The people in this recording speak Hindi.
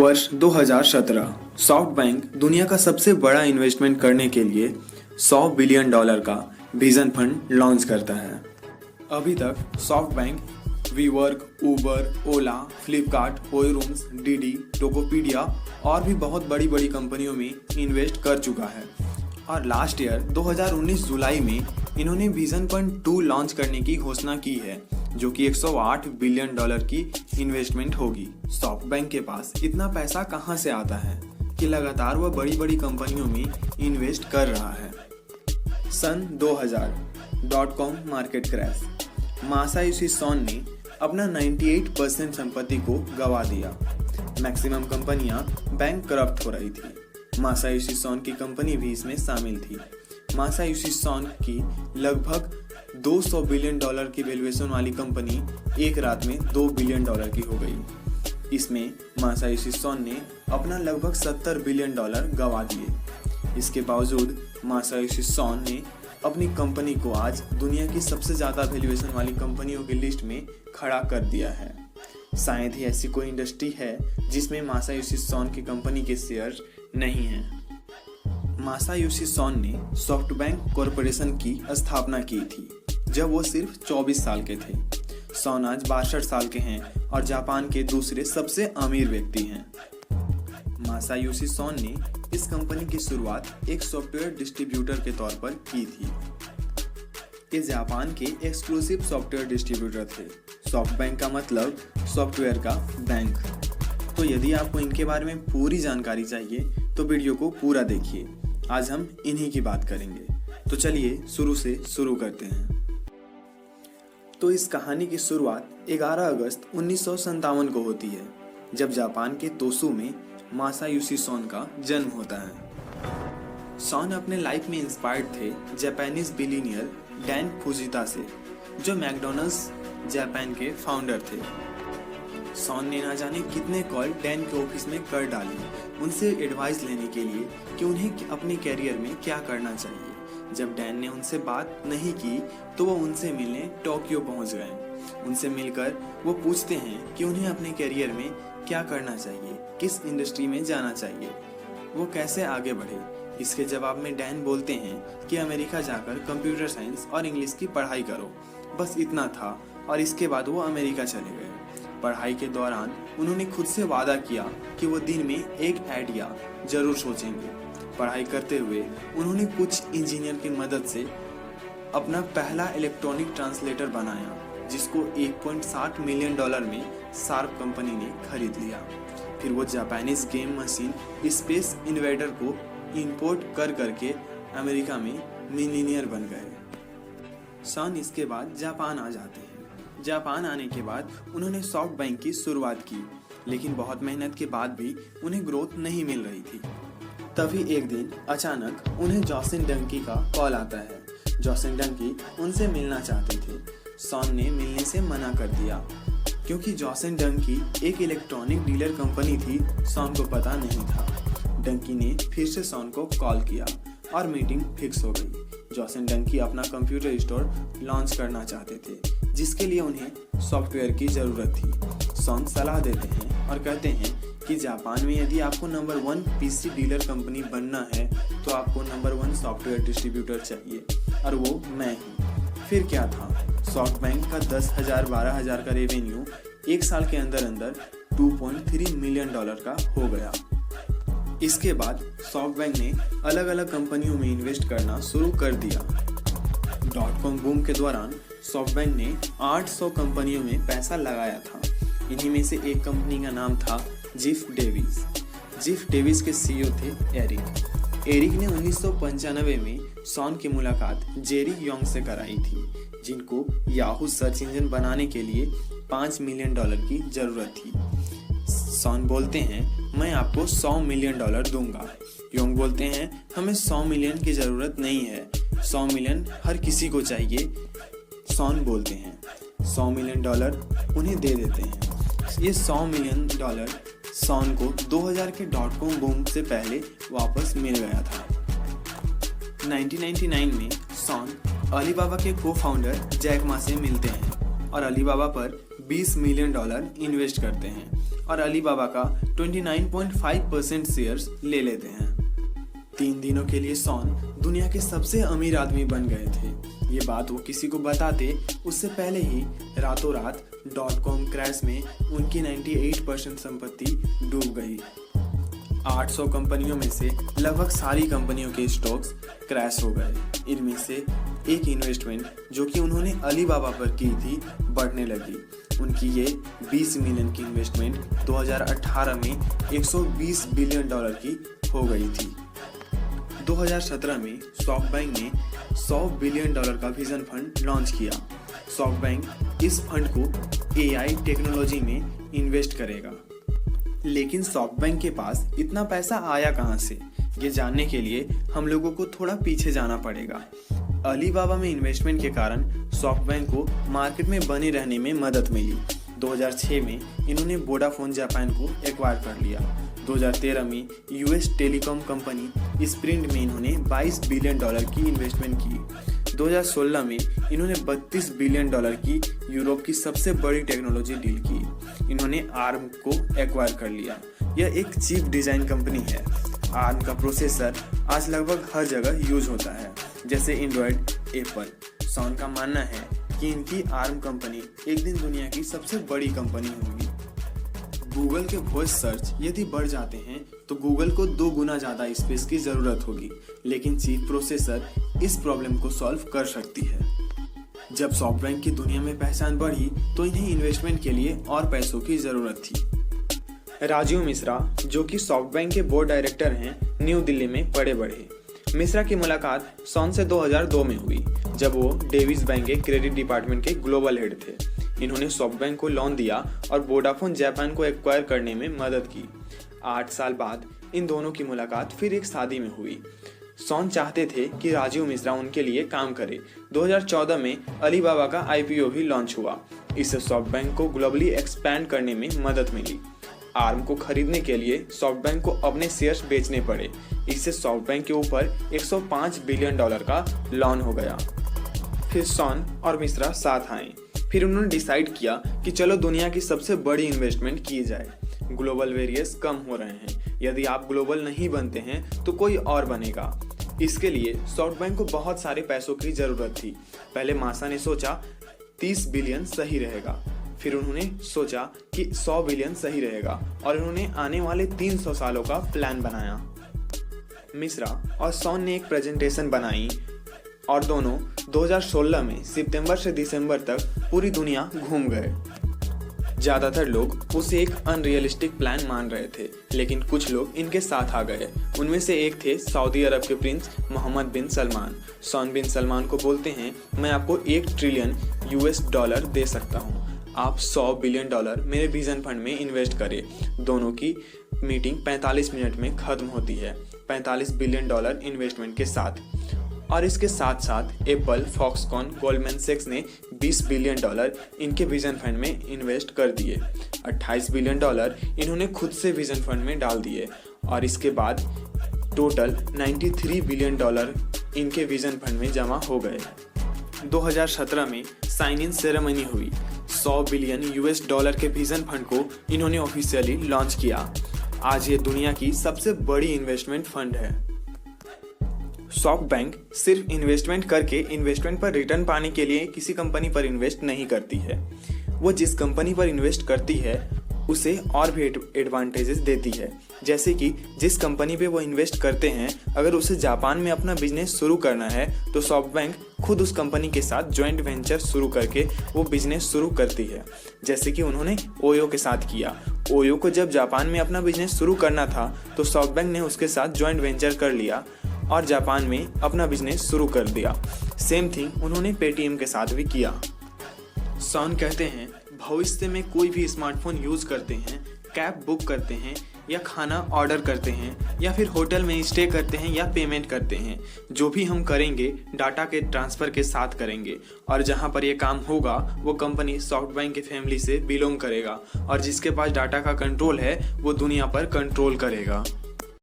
वर्ष 2017 सॉफ्टबैंक दुनिया का सबसे बड़ा इन्वेस्टमेंट करने के लिए $100 बिलियन का विजन फंड लॉन्च करता है। अभी तक सॉफ्टबैंक वीवर्क, उबर, ओला, फ्लिपकार्ट, होयरूम्स, डीडी, टोकोपीडिया और भी बहुत बड़ी बड़ी कंपनियों में इन्वेस्ट कर चुका है और लास्ट ईयर 2019 जुलाई में इन्होंने विजन फंड 2 लॉन्च करने की घोषणा की है, जो कि $108 बिलियन की इन्वेस्टमेंट होगी। सॉफ्टबैंक के पास इतना पैसा कहां से आता है कि लगातार वह बड़ी बड़ी कंपनियों में इन्वेस्ट कर रहा है। सन 2000 .com market crash, Masayoshi Son ने अपना 98% संपत्ति को गंवा दिया। मैक्सिमम कंपनियां बैंक करप्ट हो रही थी। मासायोशी सोन की कंपनी भी इसमें शामिल थी। मासायोशी सोन की लगभग $200 बिलियन की वैल्यूएशन वाली कंपनी एक रात में $2 बिलियन की हो गई। इसमें मासायोशी सोन ने अपना लगभग $70 बिलियन गंवा दिए। इसके बावजूद मासायोशी सोन ने अपनी कंपनी को आज दुनिया की सबसे ज़्यादा वैल्यूएशन वाली कंपनियों की लिस्ट में खड़ा कर दिया है। शायद ही ऐसी कोई इंडस्ट्री है जिसमें मासायोशी सोन की कंपनी के शेयर नहीं हैं। मासायोशी सोन ने सॉफ्टबैंक कॉरपोरेशन की स्थापना की थी जब वो सिर्फ 24 साल के थे। सोन आज 62 साल के हैं और जापान के दूसरे सबसे अमीर व्यक्ति हैं। मासायोशी सोन ने इस कंपनी की शुरुआत एक सॉफ्टवेयर डिस्ट्रीब्यूटर के तौर पर की थी। ये जापान के एक्सक्लूसिव सॉफ्टवेयर डिस्ट्रीब्यूटर थे। सॉफ्टबैंक का मतलब सॉफ्टवेयर का बैंक। तो यदि आपको इनके बारे में पूरी जानकारी चाहिए तो वीडियो को पूरा देखिए। आज हम इन्हीं की बात करेंगे। तो चलिए शुरू से शुरू करते हैं। तो इस कहानी की शुरुआत 11 अगस्त 1957 को होती है, जब जापान के तोसू में मासायोशी सोन का जन्म होता है। सोन अपने लाइफ में इंस्पायर्ड थे जापानीज बिलियनियर डैन फुजिता से, जो मैकडॉनल्ड्स जापान के फाउंडर थे। सोन ने ना जाने कितने कॉल डैन के ऑफिस में कर डाली उनसे एडवाइस लेने के लिए कि उन्हें अपने कैरियर में क्या करना चाहिए। जब डैन ने उनसे बात नहीं की तो वो उनसे मिलने टोक्यो पहुंच गए। उनसे मिलकर वो पूछते हैं कि उन्हें अपने कैरियर में क्या करना चाहिए, किस इंडस्ट्री में जाना चाहिए, वो कैसे आगे बढ़े। इसके जवाब में डैन बोलते हैं कि अमेरिका जाकर कंप्यूटर साइंस और इंग्लिश की पढ़ाई करो। बस इतना था और इसके बाद वो अमेरिका चले गए। पढ़ाई के दौरान उन्होंने खुद से वादा किया कि वो दिन में एक आइडिया जरूर सोचेंगे। पढ़ाई करते हुए उन्होंने कुछ इंजीनियर की मदद से अपना पहला इलेक्ट्रॉनिक ट्रांसलेटर बनाया, जिसको $1.60 मिलियन में शार्प कंपनी ने खरीद लिया। फिर वो Japanese game machine space invader को इंपोर्ट कर करके अमेरिका में मिलीनियर बन गए। सोन इसके बाद जापान आ जाते हैं। जापान आने के बाद उन्होंने सॉफ्टबैंक की शुरुआत की, लेकिन बहुत मेहनत के बाद भी उन्हें ग्रोथ नहीं मिल रही थी। तभी एक दिन अचानक उन्हें जॉसिन डंकी का कॉल आता है। जॉसिन डंकी उनसे मिलना चाहते थे। सोन ने मिलने से मना कर दिया क्योंकि जॉसिन डंकी एक इलेक्ट्रॉनिक डीलर कंपनी थी, सोन को पता नहीं था। डंकी ने फिर से सोन को कॉल किया और मीटिंग फिक्स हो गई। जॉसिन डंकी अपना कंप्यूटर स्टोर लॉन्च करना चाहते थे, जिसके लिए उन्हें सॉफ्टवेयर की ज़रूरत थी। सोन सलाह देते हैं और कहते हैं कि जापान में यदि आपको नंबर 1 पीसी डीलर कंपनी बनना है तो आपको नंबर 1 सॉफ्टवेयर डिस्ट्रीब्यूटर चाहिए, और वो मैं ही। फिर क्या था, सॉफ्टबैंक का 10,000 12,000 का रेवेन्यू एक साल के अंदर अंदर $2.3 मिलियन का हो गया। इसके बाद सॉफ्टबैंक ने अलग अलग कंपनियों में इन्वेस्ट करना शुरू कर दिया। .com बूम के दौरान सॉफ्टबैंक ने 800 कंपनियों में पैसा लगाया था। इन्हीं में से एक कंपनी का नाम था जिफ डेविस। जिफ डेविस के सीईओ थे एरिक। एरिक ने 1995 में सोन की मुलाकात जेरी योंग से कराई थी, जिनको याहू सर्च इंजन बनाने के लिए $5 मिलियन की जरूरत थी। सोन बोलते हैं, मैं आपको $100 मिलियन दूंगा। योंग बोलते हैं, हमें 100 मिलियन की जरूरत नहीं है, 100 मिलियन हर किसी को चाहिए। सोन बोलते हैं, $100 मिलियन उन्हें दे देते हैं। ये $100 मिलियन सोन को 2000 के .com बूम से पहले वापस मिल गया था। 1999 में सोन अलीबाबा के को फाउंडर जैक मा से मिलते हैं और अलीबाबा पर $20 मिलियन इन्वेस्ट करते हैं और अलीबाबा का 29.5% शेयर्स ले लेते हैं। 3 दिनों के लिए सॉन दुनिया के सबसे अमीर आदमी बन गए थे। ये बात वो किसी को बताते उससे पहले ही रातों रात .com क्रैश में उनकी 98% संपत्ति डूब गई। 800 कंपनियों में से लगभग सारी कंपनियों के स्टॉक्स क्रैश हो गए। इनमें से एक इन्वेस्टमेंट जो कि उन्होंने अलीबाबा पर की थी बढ़ने लगी। उनकी ये 20 मिलियन की इन्वेस्टमेंट 2018 में $120 बिलियन की हो गई थी। 2017 में सॉफ्टबैंक ने $100 बिलियन का विजन फंड लॉन्च किया। सॉफ्टबैंक इस फंड को AI टेक्नोलॉजी में इन्वेस्ट करेगा। लेकिन सॉफ्टबैंक के पास इतना पैसा आया कहां से, ये जानने के लिए हम लोगों को थोड़ा पीछे जाना पड़ेगा। अलीबाबा में इन्वेस्टमेंट के कारण सॉफ्टबैंक को मार्केट में बने रहने में मदद मिली। 2006 में इन्होंने वोडाफोन जापान को एक्वायर कर लिया। 2013 में US टेलीकॉम कंपनी स्प्रिंट में इन्होंने $22 बिलियन की इन्वेस्टमेंट की। 2016 में इन्होंने $32 बिलियन की यूरोप की सबसे बड़ी टेक्नोलॉजी डील की। इन्होंने आर्म को एक्वायर कर लिया। यह एक चिप डिजाइन कंपनी है। आर्म का प्रोसेसर आज लगभग हर जगह यूज होता है, जैसे एंड्रॉयड, एप्पल। सॉन का मानना है कि इनकी आर्म कंपनी एक दिन दुनिया की सबसे बड़ी कंपनी होगी। गूगल के वॉइस सर्च यदि बढ़ जाते हैं तो गूगल को 2 गुना ज़्यादा स्पेस की ज़रूरत होगी, लेकिन चिप प्रोसेसर इस प्रॉब्लम को सॉल्व कर सकती है। जब सॉफ्टबैंक की दुनिया में पहचान बढ़ी तो इन्हें इन्वेस्टमेंट के लिए और पैसों की ज़रूरत थी। राजीव मिश्रा, जो कि सॉफ्टबैंक के बोर्ड डायरेक्टर हैं, न्यू दिल्ली में पड़े बढ़े। मिश्रा की मुलाकात सॉन से 2002 में हुई, जब वो डेविस बैंक के क्रेडिट डिपार्टमेंट के ग्लोबल हेड थे। इन्होंने सॉफ्टबैंक को लोन दिया और वोडाफोन जापान को एक्वायर करने में मदद की। 8 साल बाद इन दोनों की मुलाकात फिर एक शादी में हुई। सॉन चाहते थे कि राजीव मिश्रा उनके लिए काम करे। 2014 में अलीबाबा का IPO भी लॉन्च हुआ। इससे सॉफ्टबैंक को ग्लोबली एक्सपैंड करने में मदद मिली। आर्म को खरीदने के लिए सॉफ्टबैंक को अपने शेयर्स बेचने पड़े। इससे सॉफ्टबैंक के ऊपर $105 बिलियन का लोन हो गया। फिर सॉन और मिश्रा साथ आए। फिर उन्होंने डिसाइड किया कि चलो दुनिया की सबसे बड़ी इन्वेस्टमेंट की जाए। ग्लोबल वेरियस कम हो रहे हैं, यदि आप ग्लोबल नहीं बनते हैं तो कोई और बनेगा। इसके लिए सॉफ्टबैंक को बहुत सारे पैसों की ज़रूरत थी। पहले मासा ने सोचा 30 बिलियन सही रहेगा, फिर उन्होंने सोचा कि 100 बिलियन सही रहेगा और उन्होंने आने वाले 300 सालों का प्लान बनाया। मिश्रा और सॉन ने एक प्रेजेंटेशन बनाई और दोनों 2016 में सितंबर से दिसंबर तक पूरी दुनिया घूम गए। ज़्यादातर लोग उसे एक अनरियलिस्टिक प्लान मान रहे थे, लेकिन कुछ लोग इनके साथ आ गए। उनमें से एक थे सऊदी अरब के प्रिंस मोहम्मद बिन सलमान। सॉन बिन सलमान को बोलते हैं, मैं आपको $1 ट्रिलियन दे सकता हूँ, आप $100 बिलियन मेरे विजन फंड में इन्वेस्ट करें। दोनों की मीटिंग 45 मिनट में ख़त्म होती है, $45 बिलियन इन्वेस्टमेंट के साथ। और इसके साथ साथ एप्पल, फॉक्सकॉन, गोल्डमैन सैक्स ने $20 बिलियन इनके विजन फंड में इन्वेस्ट कर दिए। $28 बिलियन इन्होंने खुद से विजन फंड में डाल दिए और इसके बाद टोटल $93 बिलियन इनके विजन फंड में जमा हो गए। 2017 में साइन इन सेरेमनी हुई। $100 बिलियन के विजन फंड को इन्होंने ऑफिशियली लॉन्च किया। आज ये दुनिया की सबसे बड़ी इन्वेस्टमेंट फंड है। सॉफ्टबैंक सिर्फ इन्वेस्टमेंट करके इन्वेस्टमेंट पर रिटर्न पाने के लिए किसी कंपनी पर इन्वेस्ट नहीं करती है। वो जिस कंपनी पर इन्वेस्ट करती है उसे और भी एडवांटेजेस देती है। जैसे कि जिस कंपनी पे वो इन्वेस्ट करते हैं, अगर उसे जापान में अपना बिजनेस शुरू करना है तो सॉफ्टबैंक खुद उस कंपनी के साथ जॉइंट वेंचर शुरू करके वो बिजनेस शुरू करती है, जैसे कि उन्होंने ओयो के साथ किया। ओयो को जब जापान में अपना बिजनेस शुरू करना था तो सॉफ्टबैंक ने उसके साथ जॉइंट वेंचर कर लिया और जापान में अपना बिजनेस शुरू कर दिया। सेम थिंग उन्होंने पेटीएम के साथ भी किया। सॉन कहते हैं, भविष्य में कोई भी स्मार्टफोन यूज़ करते हैं, कैब बुक करते हैं या खाना ऑर्डर करते हैं या फिर होटल में स्टे करते हैं या पेमेंट करते हैं, जो भी हम करेंगे डाटा के ट्रांसफ़र के साथ करेंगे और जहां पर ये काम होगा वो कंपनी सॉफ्टबैंक की फैमिली से बिलोंग करेगा और जिसके पास डाटा का कंट्रोल है वो दुनिया पर कंट्रोल करेगा।